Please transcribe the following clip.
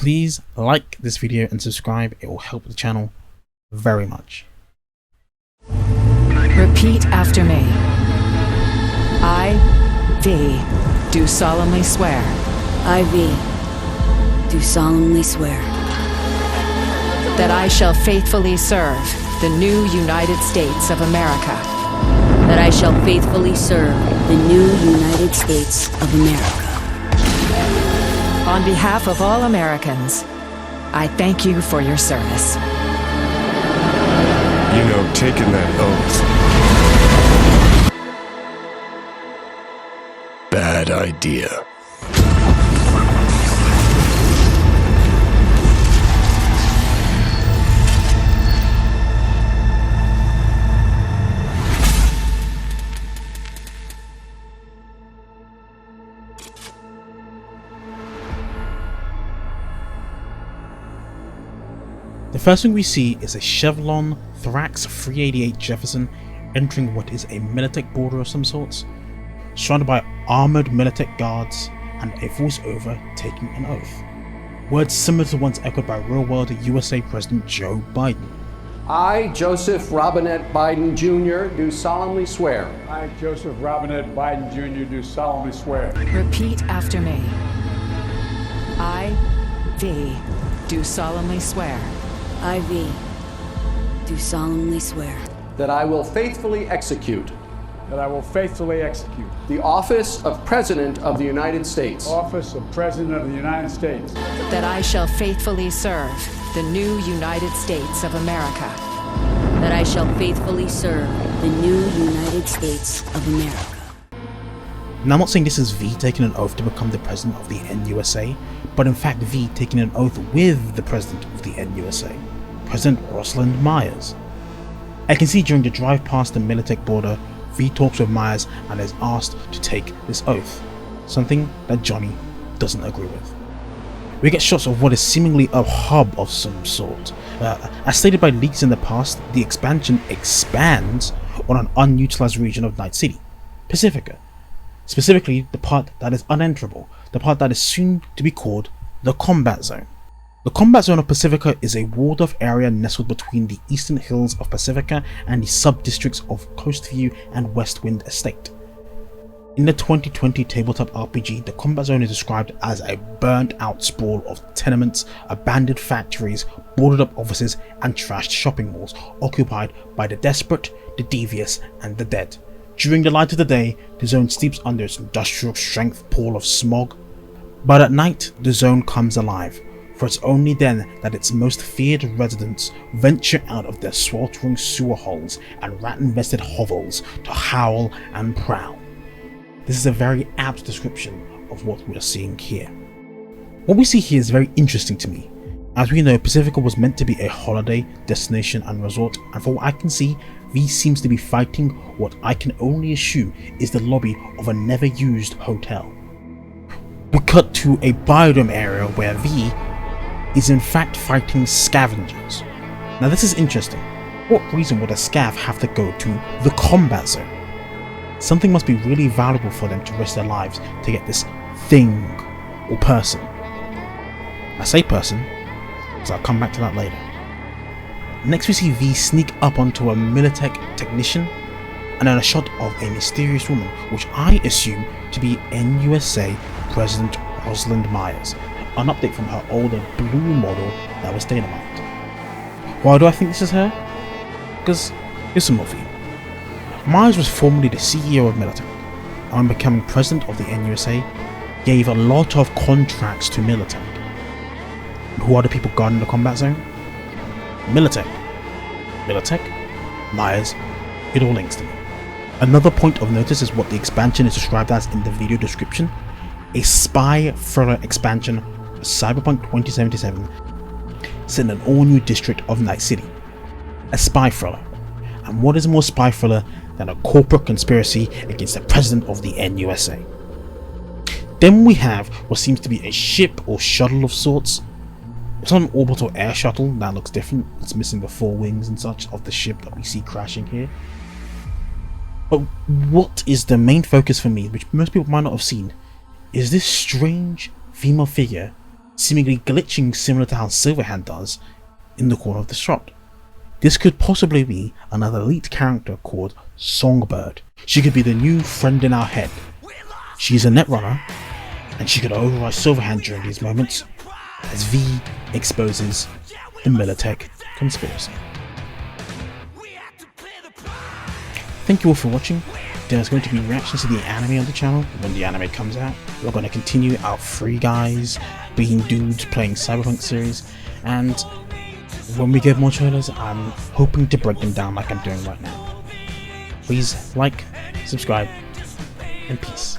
Please like this video and subscribe, it will help the channel very much. Repeat after me. I, V, do solemnly swear. I, V, do solemnly swear that I shall faithfully serve the new United States of America. That I shall faithfully serve the new United States of America. On behalf of all Americans, I thank you for your service. You know, taking that oath. Bad idea. The first thing we see is a Chevron Thrax 388 Jefferson entering what is a Militech border of some sorts, surrounded by armoured Militech guards and a voiceover taking an oath. Words similar to ones echoed by real-world USA President Joe Biden. I, Joseph Robinette Biden Jr., do solemnly swear. I, Joseph Robinette Biden Jr., do solemnly swear. Repeat after me. I, V, do solemnly swear. I, V, do solemnly swear that I will faithfully execute that I will faithfully execute the office of President of the United States. Office of President of the United States. That I shall faithfully serve the new United States of America. That I shall faithfully serve the new United States of America. Now, I'm not saying this is V taking an oath to become the President of the NUSA, but in fact V taking an oath with the President of the NUSA, President Rosalind Myers. I can see during the drive past the Militech border, V talks with Myers and is asked to take this oath, something that Johnny doesn't agree with. We get shots of what is seemingly a hub of some sort. As stated by leaks in the past, the expansion expands on an unutilized region of Night City, Pacifica. Specifically, the part that is unenterable, the part that is soon to be called the Combat Zone. The Combat Zone of Pacifica is a walled-off area nestled between the eastern hills of Pacifica and the sub-districts of Coastview and Westwind Estate. In the 2020 tabletop RPG, the Combat Zone is described as a burnt-out sprawl of tenements, abandoned factories, boarded-up offices, and trashed shopping malls occupied by the desperate, the devious, and the dead. During the light of the day, the zone sleeps under its industrial strength pall of smog, but at night the zone comes alive, for it's only then that its most feared residents venture out of their sweltering sewer holes and rat-infested hovels to howl and prowl. This is a very apt description of what we are seeing here. What we see here is very interesting to me. As we know, Pacifica was meant to be a holiday destination and resort, and from what I can see, V seems to be fighting what I can only assume is the lobby of a never used hotel. We cut to a biodome area where V is in fact fighting scavengers. Now this is interesting. What reason would a scav have to go to the Combat Zone? Something must be really valuable for them to risk their lives to get this thing or person. I say person because I'll come back to that later. Next we see V sneak up onto a Militech technician and then a shot of a mysterious woman which I assume to be NUSA President Rosalind Myers, an update from her older blue model that was dynamite. Why do I think this is her? Because here's some more for you. Myers was formerly the CEO of Militech, and when becoming president of the NUSA, gave a lot of contracts to Militech. Who are the people guarding the Combat Zone? Militech. Militech, Myers, it all links to me. Another point of notice is what the expansion is described as in the video description, a spy thriller expansion for Cyberpunk 2077 set in an all-new district of Night City. A spy thriller. And what is more spy thriller than a corporate conspiracy against the president of the NUSA? Then we have what seems to be a ship or shuttle of sorts. It's not an orbital air shuttle, that looks different. It's missing the four wings and such of the ship that we see crashing here. But what is the main focus for me, which most people might not have seen, is this strange female figure seemingly glitching similar to how Silverhand does in the corner of the shot. This could possibly be another elite character called Songbird. She could be the new friend in our head. She's a netrunner, and she could override Silverhand during these moments as V exposes the Militech conspiracy. Thank you all for watching. There's going to be reactions to the anime on the channel when the anime comes out. We're going to continue our Free Guys being dudes playing Cyberpunk series, and when we get more trailers, I'm hoping to break them down like I'm doing right now. Please like, subscribe, and peace.